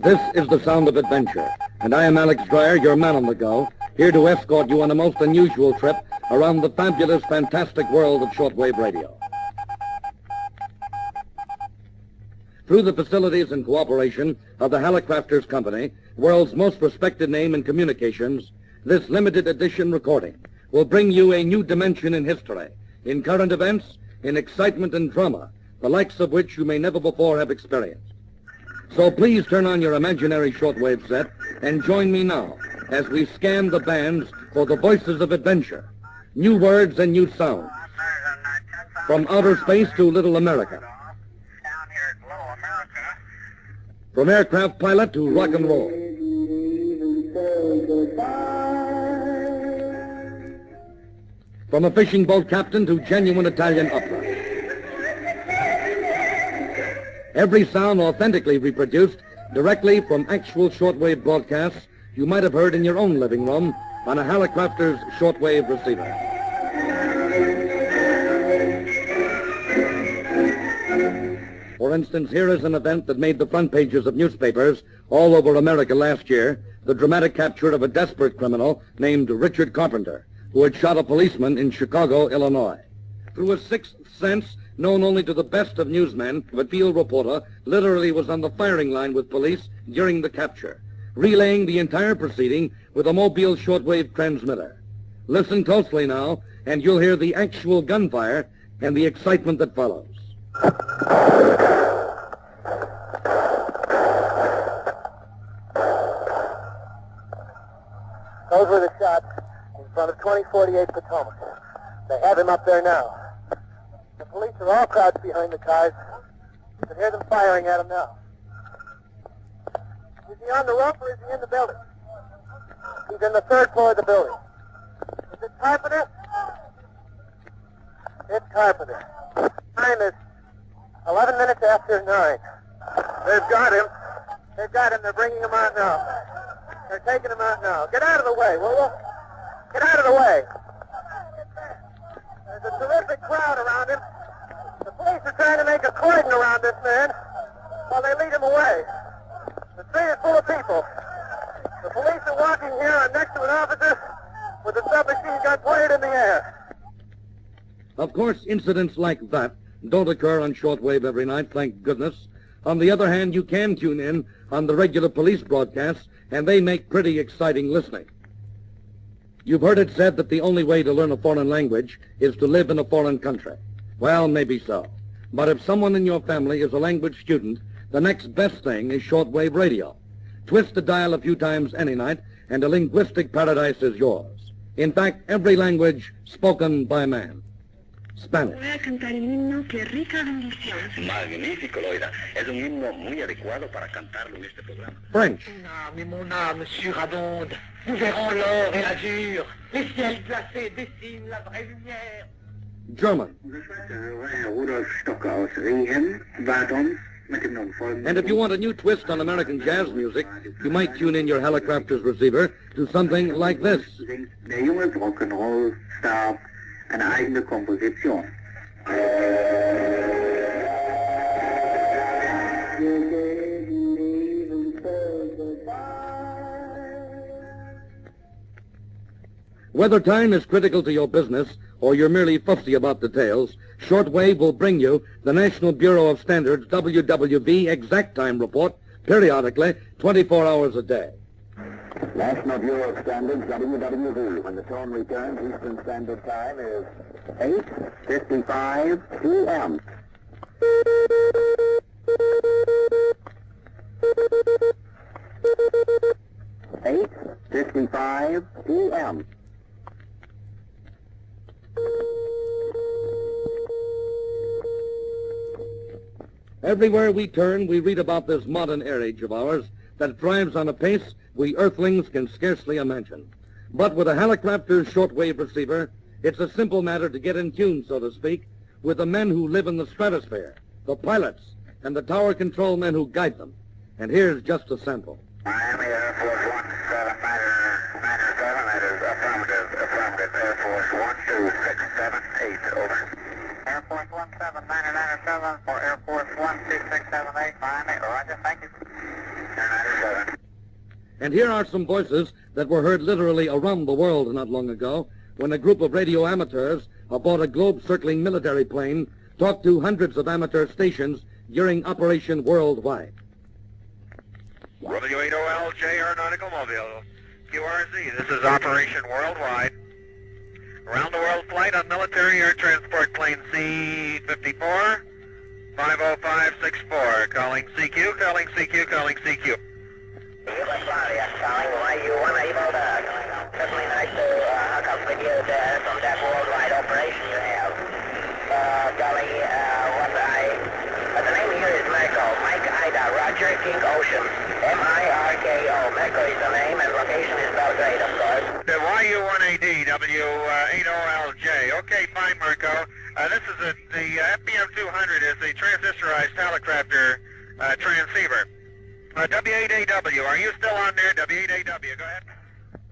This is the sound of adventure, and I am Alex Dreyer, your man on the go, here to escort you on a most unusual trip around the fabulous, fantastic world of shortwave radio. Through the facilities and cooperation of the Hallicrafters Company, world's most respected name in communications, this limited edition recording will bring you a new dimension in history, in current events, in excitement and drama, the likes of which you may never before have experienced. So please turn on your imaginary shortwave set and join me now as we scan the bands for the voices of adventure, new words and new sounds, from outer space to Little America, from aircraft pilot to rock and roll, from a fishing boat captain to genuine Italian opera. Every sound authentically reproduced directly from actual shortwave broadcasts you might have heard in your own living room on a Hallicrafters shortwave receiver. For instance, here is an event that made the front pages of newspapers all over America last year, the dramatic capture of a desperate criminal named Richard Carpenter, who had shot a policeman in Chicago, Illinois. Through a sixth sense, known only to the best of newsmen, a field reporter literally was on the firing line with police during the capture, relaying the entire proceeding with a mobile shortwave transmitter. Listen closely now, and you'll hear the actual gunfire and the excitement that follows. Those were the shots in front of 2048 Potomac. They have him up there now. The police are all crouched behind the cars. You can hear them firing at him now. Is he on the roof or is he in the building? He's in the third floor of the building. Is it Carpenter? It's Carpenter. Time is 11 minutes after 9. They've got him. They've got him. They're bringing him out now. They're taking him out now. Get out of the way, will you? Get out of the way. There's a terrific crowd around him. The police are trying to make a cordon around this man while they lead him away. The street is full of people. The police are walking here next to an officer with a submachine gun pointed in the air. Of course, incidents like that don't occur on shortwave every night, thank goodness. On the other hand, you can tune in on the regular police broadcasts, and they make pretty exciting listening. You've heard it said that the only way to learn a foreign language is to live in a foreign country. Well, maybe so. But if someone in your family is a language student, the next best thing is shortwave radio. Twist the dial a few times any night, and a linguistic paradise is yours. In fact, every language spoken by man. Spanish. Voy a cantar el himno que rica bendición. Magnífico, Loida. Es un himno muy adecuado para cantarlo en este programa. French. Mon âme surabonde. Nous verrons l'or et l'azur. Les ciels glacés dessinent la vraie lumière. German. And if you want a new twist on American jazz music, you might tune in your Hallicrafters receiver to something like this. Der junge Rock'n'Roll-Star eine eigene Komposition. Whether time is critical to your business or you're merely fussy about details, Shortwave will bring you the National Bureau of Standards WWV Exact Time Report periodically, 24 hours a day. National Bureau of Standards, WWV. When the tone returns, Eastern Standard Time is 8:55 p.m. $8:55 p.m. Everywhere we turn, we read about this modern air age of ours that thrives on a pace we earthlings can scarcely imagine. But with a Hallicrafters shortwave receiver, it's a simple matter to get in tune, so to speak, with the men who live in the stratosphere, the pilots, and the tower control men who guide them. And here's just a sample. Miami Air Force 17 Fighter 7, that is affirmative, Air Force 12678, over. Air Force 17997 for Air Force 12678, Miami, roger, thank you. 97. And here are some voices that were heard literally around the world not long ago when a group of radio amateurs aboard a globe-circling military plane talked to hundreds of amateur stations during Operation Worldwide. W8OLJ Aeronautical Mobile. QRZ, this is Operation Worldwide. Around-the-world flight on military air transport plane C-54, 50564. Calling CQ, calling CQ, calling CQ. Yugoslavia, calling YU-1 able to certainly nice to hook up with you from that worldwide operation you have. The name here is Marco. Mike Ida, Roger, King Ocean. M-I-R-K-O. Marco is the name, and location is Belgrade, of course. The YU-1AD, W8OLJ. Okay, fine, Marco. This is the FBM-200 is the transistorized Hallicrafter transceiver. W8AW, are you still on there? W8AW, go ahead.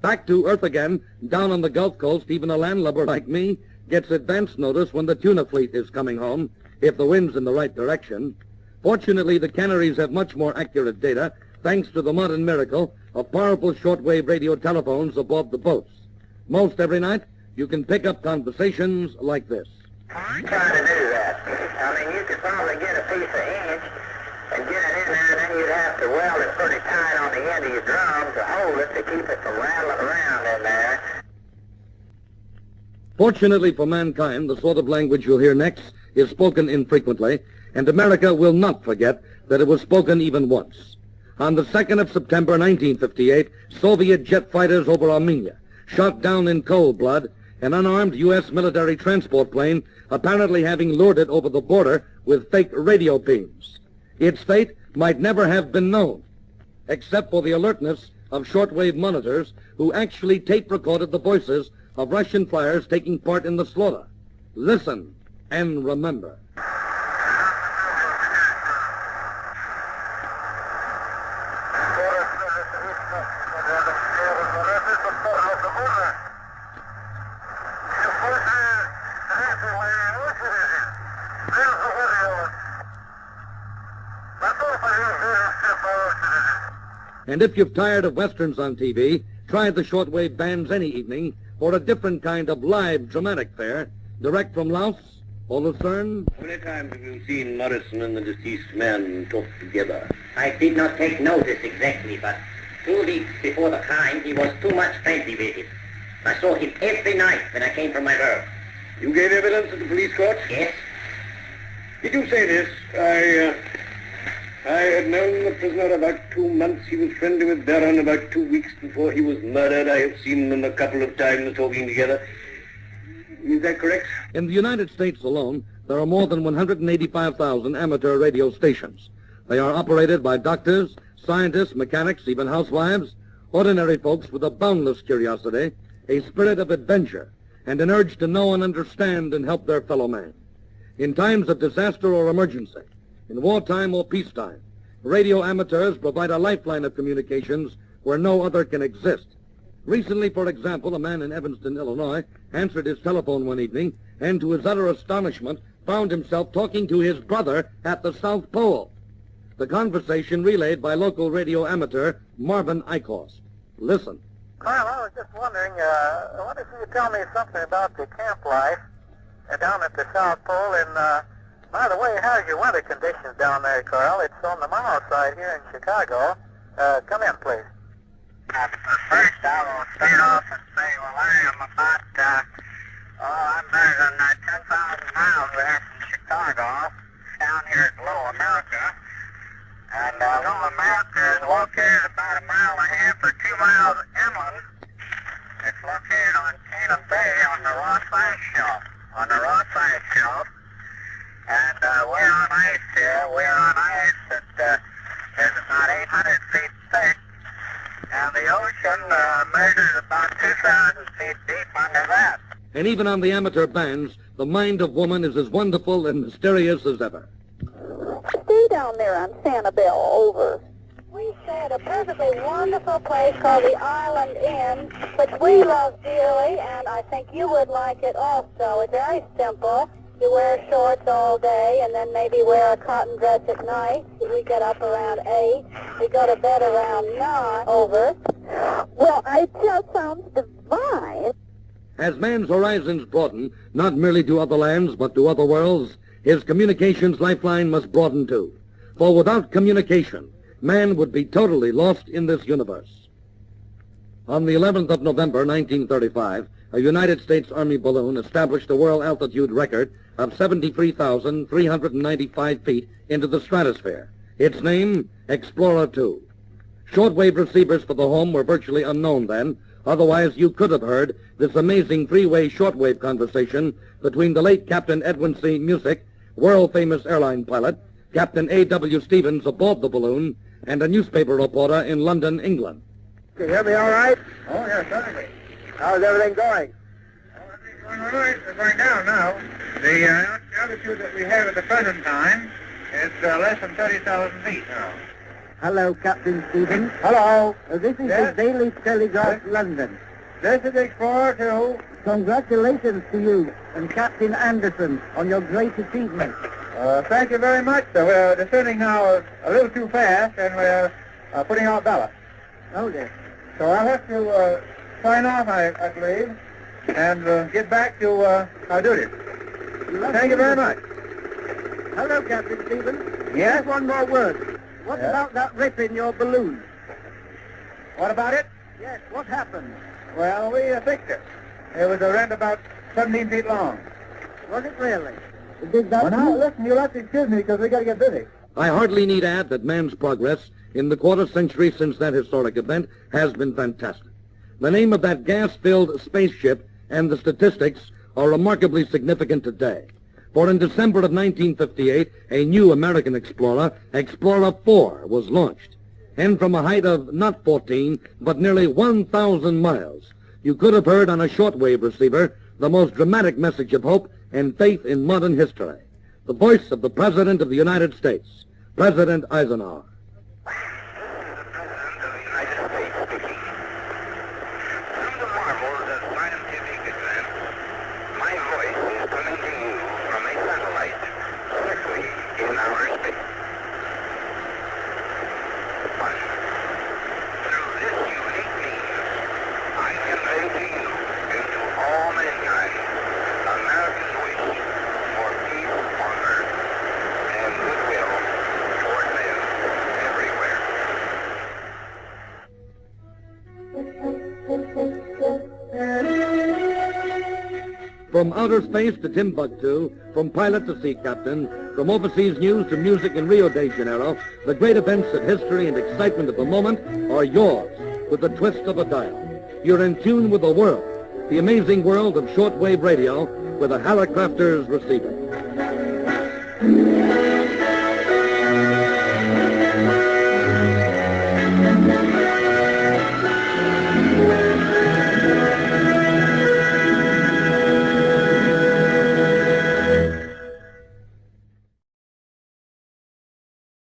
Back to Earth again, down on the Gulf Coast, even a landlubber like me gets advance notice when the tuna fleet is coming home, if the wind's in the right direction. Fortunately, the Canaries have much more accurate data, thanks to the modern miracle of powerful shortwave radio telephones aboard the boats. Most every night, you can pick up conversations like this. Trying to do that. I mean, you could probably get a piece of inch and get it in there, and then you'd have to weld it pretty tight on the end of your drum to hold it to keep it from rattling around in there. Fortunately for mankind, the sort of language you'll hear next is spoken infrequently, and America will not forget that it was spoken even once. On the 2nd of September 1958, Soviet jet fighters over Armenia shot down in cold blood an unarmed U.S. military transport plane, apparently having lured it over the border with fake radio beams. Its fate might never have been known, except for the alertness of shortwave monitors who actually tape-recorded the voices of Russian flyers taking part in the slaughter. Listen and remember. And if you've tired of westerns on TV, try the shortwave bands any evening for a different kind of live dramatic fare, direct from Laos or Lucerne. How many times have you seen Morrison and the deceased man talk together? I did not take notice exactly, but 2 weeks before the crime, he was too much friendly with it. I saw him every night when I came from my work. You gave evidence at the police court? Yes? Did you say this? I had known the prisoner about 2 months. He was friendly with Baron about 2 weeks before he was murdered. I have seen them a couple of times talking together. Is that correct? In the United States alone, there are more than 185,000 amateur radio stations. They are operated by doctors, scientists, mechanics, even housewives, ordinary folks with a boundless curiosity, a spirit of adventure, and an urge to know and understand and help their fellow man. In times of disaster or emergency, in wartime or peacetime, radio amateurs provide a lifeline of communications where no other can exist. Recently, for example, a man in Evanston, Illinois, answered his telephone one evening and, to his utter astonishment, found himself talking to his brother at the South Pole. The conversation relayed by local radio amateur Marvin Eichhorst. Listen. Carl, I was just wondering, I wonder if you could tell me something about the camp life down at the South Pole. And, by the way, how's your weather conditions down there, Carl? It's on the mild side here in Chicago. Come in, please. First, I will start off and say, well, I am about, I'm better than 10,000 miles away from Chicago, down here at Low America. And Low America is located about 1.5 miles or 2 miles inland. It's located on Cannon Bay on the Ross Ice Shelf. And we're on ice here. We're on ice that is about 800 feet thick. And the ocean measures about 2,000 feet deep under that. And even on the amateur bands, the mind of woman is as wonderful and mysterious as ever. Stay down there on Sanibel, over. We stay at a perfectly wonderful place called the Island Inn, which we love dearly, and I think you would like it also. It's very simple. You wear shorts all day and then maybe wear a cotton dress at night. We get up around 8. We go to bed around 9. Over. Well, it just sounds divine. As man's horizons broaden, not merely to other lands, but to other worlds, his communications lifeline must broaden too. For without communication, man would be totally lost in this universe. On the 11th of November, 1935, a United States Army balloon established a world altitude record of 73,395 feet into the stratosphere. Its name, Explorer 2. Shortwave receivers for the home were virtually unknown then. Otherwise, you could have heard this amazing three-way shortwave conversation between the late Captain Edwin C. Musick, world-famous airline pilot, Captain A.W. Stevens aboard the balloon, and a newspaper reporter in London, England. Can you hear me all right? Oh, yes, certainly. How's everything going? Everything's going all right. We're going down now. The altitude that we have at the present time is less than 30,000 feet now. Hello, Captain Stevens. Hello. This is Yes? the Daily Telegraph, London. This is Explorer 2. Congratulations to you and Captain Anderson on your great achievement. Thank you very much, sir. We're descending now a little too fast, and we're putting out ballast. Oh, dear. So I'll have to sign off, I believe, and get back to our duties. Thank you very much. Hello, Captain Stevens. Yes? Just one more word. What Yes? about that rip in your balloon? What about it? Yes, what happened? Well, we fixed it. It was a rent about 17 feet long. Was it really? Did that Well, now, listen, you'll have to excuse me because we got to get busy. I hardly need add that man's progress in the quarter century since that historic event has been fantastic. The name of that gas-filled spaceship and the statistics are remarkably significant today. For in December of 1958, a new American explorer, Explorer 4, was launched. And from a height of not 14, but nearly 1,000 miles, you could have heard on a shortwave receiver the most dramatic message of hope and faith in modern history. The voice of the President of the United States, President Eisenhower. President of the United States speaking. From the marvels of scientific advance, my voice is coming to you from a satellite circling in outer space. But through this unique means, I convey to you and to all mankind America's wish for peace on earth and goodwill toward men everywhere. From outer space to Timbuktu, from pilot to sea captain, from overseas news to music in Rio de Janeiro, the great events of history and excitement of the moment are yours with the twist of a dial. You're in tune with the world, the amazing world of shortwave radio with a Hallicrafters receiver.